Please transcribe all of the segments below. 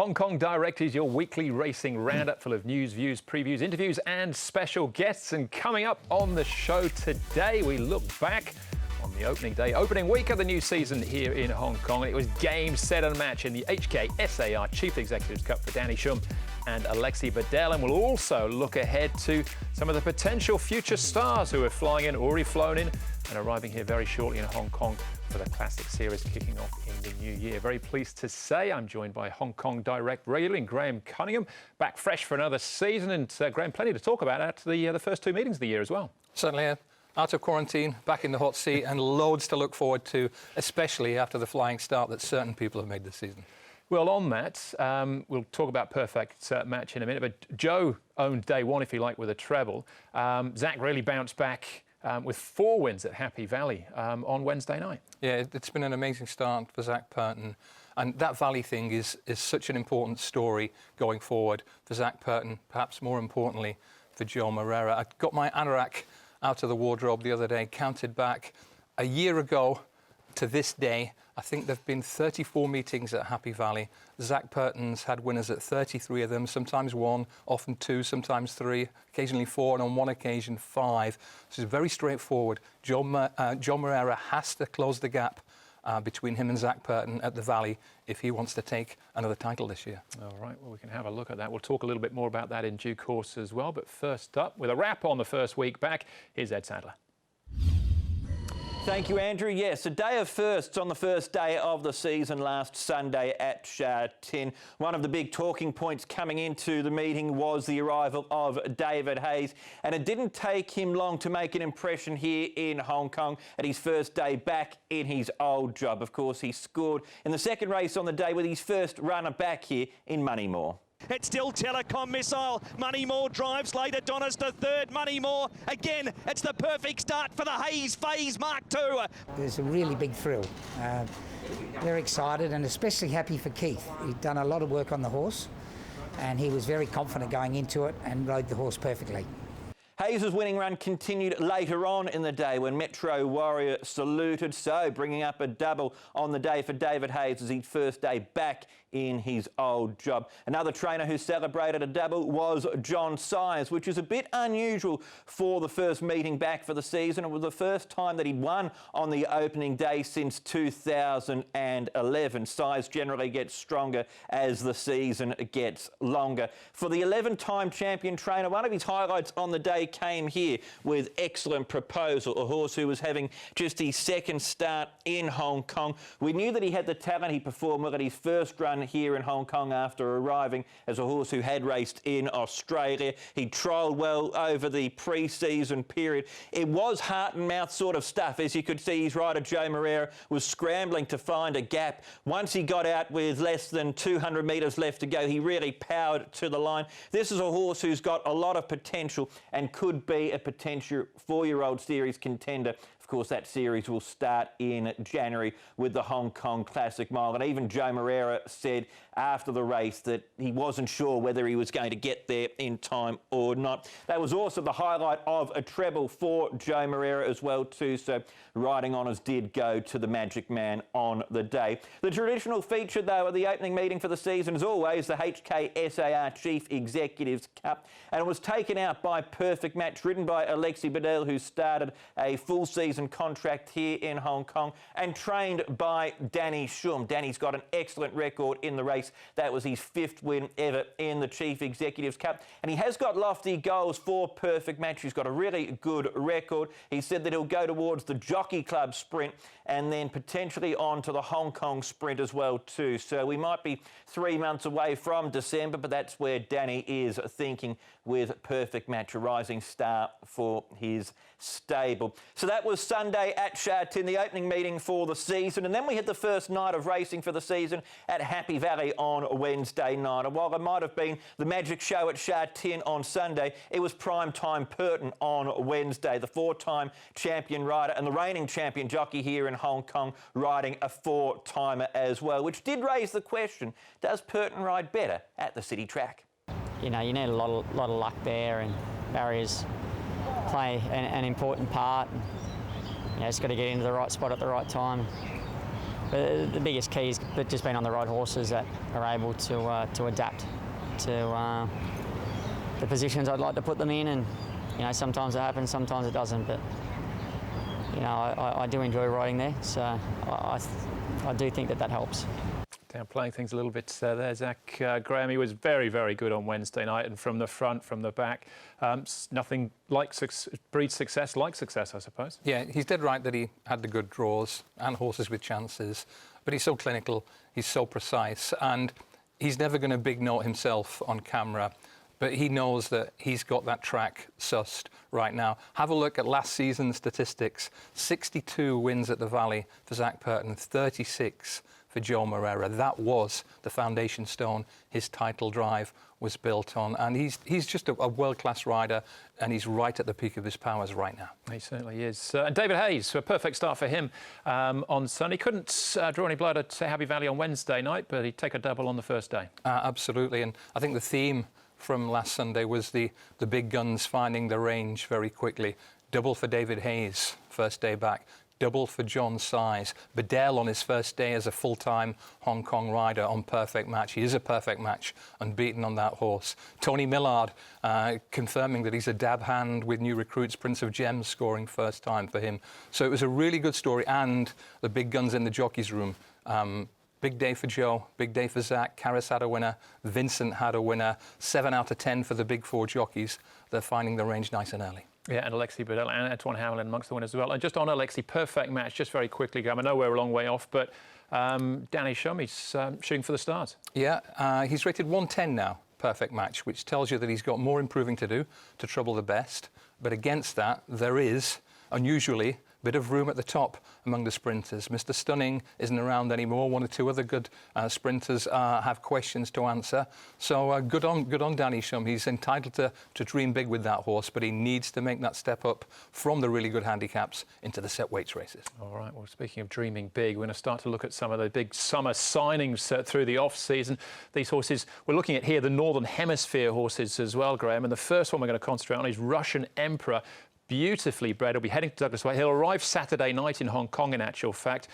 Hong Kong Direct is your weekly racing roundup full of news, views, previews, interviews and special guests. And coming up on the show today, we look back on the opening day, opening week of the new season here in Hong Kong. It was game, set and match in the HKSAR Chief Executives Cup for Danny Shum and Alexi Badel. And we'll also look ahead to some of the potential future stars who are flying in, already flown in, and arriving here very shortly in Hong Kong for the Classic Series kicking off in the new year. Very pleased to say I'm joined by Hong Kong Direct regular Graham Cunningham, back fresh for another season. And Graham, plenty to talk about after the first two meetings of the year as well. Certainly, out of quarantine, back in the hot seat, and loads to look forward to, especially after the flying start that certain people have made this season. Well, on that, we'll talk about perfect match in a minute, but Joe owned day one, if you like, with a treble. Zach really bounced back with 4 wins at Happy Valley on Wednesday night. Yeah, it's been an amazing start for Zach Purton. And that Valley thing is such an important story going forward for Zach Purton, perhaps more importantly for Joe Moreira. I got my anorak out of the wardrobe the other day, counted back a year ago to this day. I think there have been 34 meetings at Happy Valley. Zach Purton's had winners at 33 of them, sometimes 1, often 2, sometimes 3, occasionally 4, and on one occasion 5. So it's very straightforward. Joe Moreira has to close the gap between him and Zach Purton at the Valley if he wants to take another title this year. All right, well, we can have a look at that. We'll talk a little bit more about that in due course as well. But first up, with a wrap on the first week back, here's Ed Sadler. Thank you, Andrew. Yes, a day of firsts on the first day of the season last Sunday at Sha Tin. One of the big talking points coming into the meeting was the arrival of David Hayes, and it didn't take him long to make an impression here in Hong Kong at his first day back in his old job. Of course, he scored in the second race on the day with his first runner back here in Moneymore. It's still Telecom Missile. Moneymore drives late. Adonis to third. Moneymore again. It's the perfect start for the Hayes Phase Mark II. There's a really big thrill. Very excited and especially happy for Keith. He'd done a lot of work on the horse and he was very confident going into it and rode the horse perfectly. Hayes' winning run continued later on in the day when Metro Warrior saluted, so bringing up a double on the day for David Hayes as his first day back in his old job. Another trainer who celebrated a double was John Sires, which is a bit unusual for the first meeting back for the season. It was the first time that he'd won on the opening day since 2011. Sires generally gets stronger as the season gets longer. For the 11-time champion trainer, one of his highlights on the day came here with Excellent Proposal, a horse who was having just his second start in Hong Kong. We knew that he had the talent. He performed well at his first run here in Hong Kong after arriving as a horse who had raced in Australia. He trialled well over the pre-season period. It was heart and mouth sort of stuff. As you could see, his rider Joe Moreira was scrambling to find a gap. Once he got out with less than 200 metres left to go, he really powered to the line. This is a horse who's got a lot of potential and could be a potential 4-year-old series contender. Of course, that series will start in January with the Hong Kong Classic Mile. And even Joe Moreira said after the race that he wasn't sure whether he was going to get there in time or not. That was also the highlight of a treble for Joe Moreira as well too. So riding honours did go to the Magic Man on the day. The traditional feature though of the opening meeting for the season is always the HKSAR Chief Executives Cup, and it was taken out by Perfect Match, ridden by Alexi Badel, who started a full season contract here in Hong Kong and trained by Danny Shum. Danny's got an excellent record in the race. That was his 5th win ever in the Chief Executives Cup, and he has got lofty goals for Perfect Match. He's got a really good record. He said that he'll go towards the Jockey Club Sprint and then potentially on to the Hong Kong Sprint as well too. So we might be 3 months away from December, but that's where Danny is thinking with Perfect Match, a rising star for his stable. So that was Sunday at Sha Tin, the opening meeting for the season. And then we had the first night of racing for the season at Happy Valley on Wednesday night. And while it might have been the magic show at Sha Tin on Sunday, it was prime time Purton on Wednesday. The 4-time champion rider and the reigning champion jockey here in Hong Kong riding a 4-timer as well, which did raise the question, does Purton ride better at the city track? You know, you need a lot of luck there, and barriers play an important part. You know, it's got to get into the right spot at the right time. But the biggest key is just being on the right horses that are able to adapt to the positions I'd like to put them in, and you know, sometimes it happens, sometimes it doesn't. But you know, I do enjoy riding there, so I do think that helps. Downplaying things a little bit there, Zach. Graham, he was very, very good on Wednesday night, and from the front, from the back, nothing like breeds success like success, I suppose. Yeah, he's dead right that he had the good draws and horses with chances, but he's so clinical, he's so precise, and he's never going to big note himself on camera, but he knows that he's got that track sussed right now. Have a look at last season's statistics. 62 wins at the Valley for Zach Purton, 36 for Joe Moreira. That was the foundation stone his title drive was built on, and he's just a world-class rider, and he's right at the peak of his powers right now. He certainly is. And David Hayes, a perfect start for him on Sunday. Couldn't draw any blood at Happy Valley on Wednesday night, but he'd take a double on the first day. Absolutely, and I think the theme from last Sunday was the big guns finding the range very quickly. Double for David Hayes, first day back. Double for John Size. Bedell on his first day as a full-time Hong Kong rider on Perfect Match. He is a perfect match, unbeaten on that horse. Tony Millard confirming that he's a dab hand with new recruits. Prince of Gems scoring first time for him. So it was a really good story, and the big guns in the jockeys room. Big day for Joe, big day for Zach. Karras had a winner, Vincent had a winner. 7 out of 10 for the big four jockeys. They're finding the range nice and early. Yeah, and Alexi Bedell and Antoine Hamlin amongst the winners as well. And just on Alexi, perfect match, just very quickly, Graham. I know we're a long way off, but Danny Shumi's shooting for the stars. Yeah, he's rated 110 now, perfect match, which tells you that he's got more improving to do to trouble the best. But against that, there is, unusually, a bit of room at the top among the sprinters. Mr. Stunning isn't around anymore. 1 or 2 other good sprinters have questions to answer. So good on Danny Shum. He's entitled to dream big with that horse, but he needs to make that step up from the really good handicaps into the set weights races. All right, well, speaking of dreaming big, we're going to start to look at some of the big summer signings through the off-season. These horses, we're looking at here the Northern Hemisphere horses as well, Graham, and the first one we're going to concentrate on is Russian Emperor. Beautifully bred. He'll be heading to Douglas White. He'll arrive Saturday night in Hong Kong, in actual fact.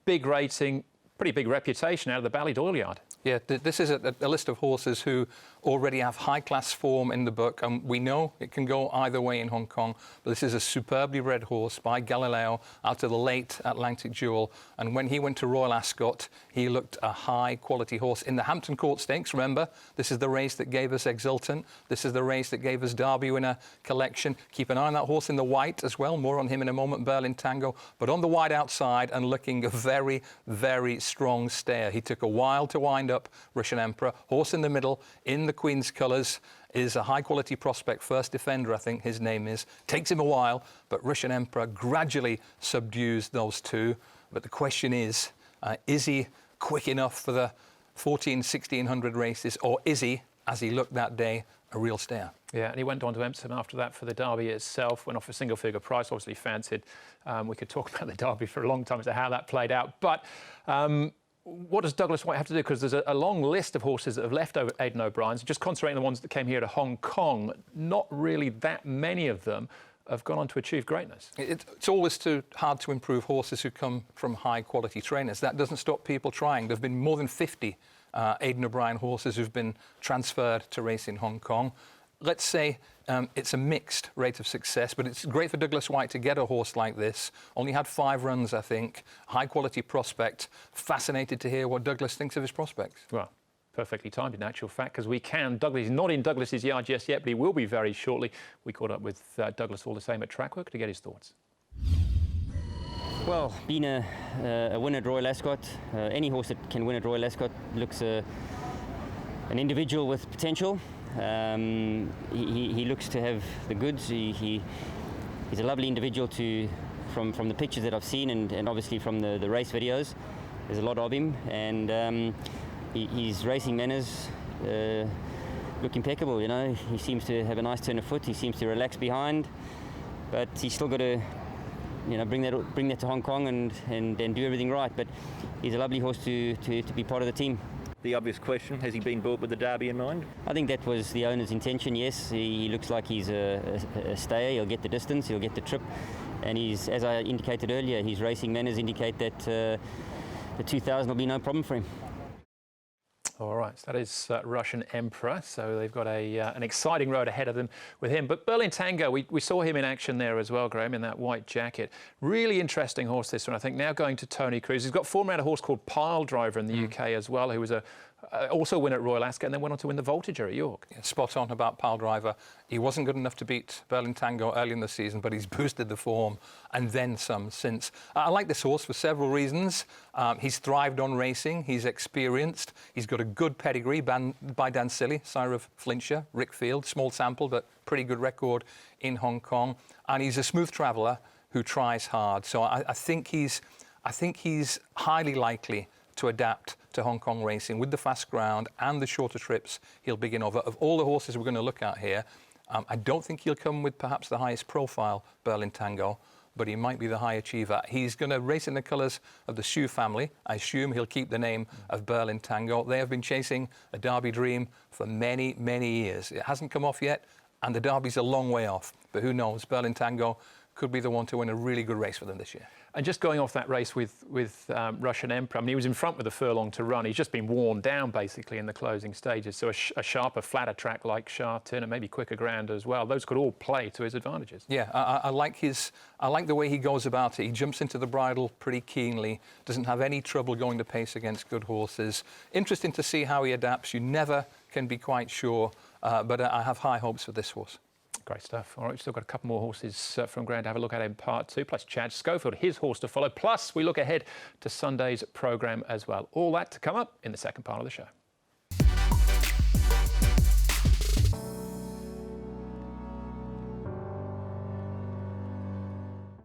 Big rating, pretty big reputation out of the Ballydoyle yard. Yeah, this is a list of horses who already have high-class form in the book, and we know it can go either way in Hong Kong, but this is a superbly bred horse by Galileo out of the late Atlantic Jewel, and when he went to Royal Ascot, he looked a high-quality horse. In the Hampton Court Stakes, remember, this is the race that gave us Exultant, this is the race that gave us Derby Winner Collection. Keep an eye on that horse in the white as well, more on him in a moment, Berlin Tango, but on the white outside and looking a very, very strong stare. He took a while to wind up Russian Emperor. Horse in the middle, in the Queen's colours, is a high-quality prospect, first defender, I think his name is. Takes him a while, but Russian Emperor gradually subdues those two. But the question is he quick enough for the 1,1600 races, or is he, as he looked that day, a real stare? Yeah, and he went on to Epsom after that for the Derby itself, went off a single-figure price, obviously fancied. We could talk about the Derby for a long time as to how that played out. But what does Douglas White have to do? Because there's a long list of horses that have left over Aidan O'Brien's. Just concentrating on the ones that came here to Hong Kong, not really that many of them have gone on to achieve greatness. It's always too hard to improve horses who come from high-quality trainers. That doesn't stop people trying. There have been more than 50 Aidan O'Brien horses who've been transferred to race in Hong Kong. Let's say it's a mixed rate of success, but it's great for Douglas White to get a horse like this. Only had 5 runs, I think. High-quality prospect. Fascinated to hear what Douglas thinks of his prospects. Well, perfectly timed in actual fact, because Douglas is not in Douglas's yard just yet, but he will be very shortly. We caught up with Douglas all the same at Trackwork to get his thoughts. Well, being a winner at Royal Ascot, any horse that can win at Royal Ascot looks an individual with potential. He looks to have the goods. He's a lovely individual from the pictures that I've seen and obviously from the race videos. There's a lot of him, and his racing manners look impeccable. You know, he seems to have a nice turn of foot. He seems to relax behind, but he's still got to, you know, bring that to Hong Kong and do everything right. But he's a lovely horse to be part of the team. The obvious question, has he been bought with the Derby in mind? I think that was the owner's intention, yes. He looks like he's a stayer. He'll get the distance, he'll get the trip. And as I indicated earlier, his racing manners indicate that the 2000 will be no problem for him. All right, so that is Russian Emperor. So they've got an exciting road ahead of them with him. But Berlin Tango, we saw him in action there as well, Graham, in that white jacket. Really interesting horse, this one, I think. Now going to Tony Cruz. He's got form around a horse called Pile Driver in the UK as well, who was also a winner at Royal Ascot and then went on to win the Voltigeur at York. Yeah, spot on about Pile Driver. He wasn't good enough to beat Berlin Tango early in the season, but he's boosted the form and then some since. I like this horse for several reasons. He's thrived on racing. He's experienced. He's got a good pedigree by Dan Silly, sire of Flintshire, Rickfield. Small sample, but pretty good record in Hong Kong. And he's a smooth traveller who tries hard. So I think he's highly likely to adapt to Hong Kong racing with the fast ground and the shorter trips he'll begin over. Of all the horses we're going to look at here, I don't think he'll come with perhaps the highest profile Berlin Tango, but he might be the high achiever. He's going to race in the colours of the Shu family. I assume he'll keep the name of Berlin Tango. They have been chasing a Derby dream for many, many years. It hasn't come off yet, and the Derby's a long way off. But who knows? Berlin Tango could be the one to win a really good race for them this year. And just going off that race with Russian Emperor, I mean, he was in front with a furlong to run. He's just been worn down, basically, in the closing stages. So a sharper, flatter track like Sharton and maybe quicker ground as well, those could all play to his advantages. Yeah, I like the way he goes about it. He jumps into the bridle pretty keenly, doesn't have any trouble going to pace against good horses. Interesting to see how he adapts. You never can be quite sure, but I have high hopes for this horse. Great stuff. All right, we've still got a couple more horses from Graham to have a look at in part 2, plus Chad Schofield, his horse to follow. Plus, we look ahead to Sunday's programme as well. All that to come up in the second part of the show.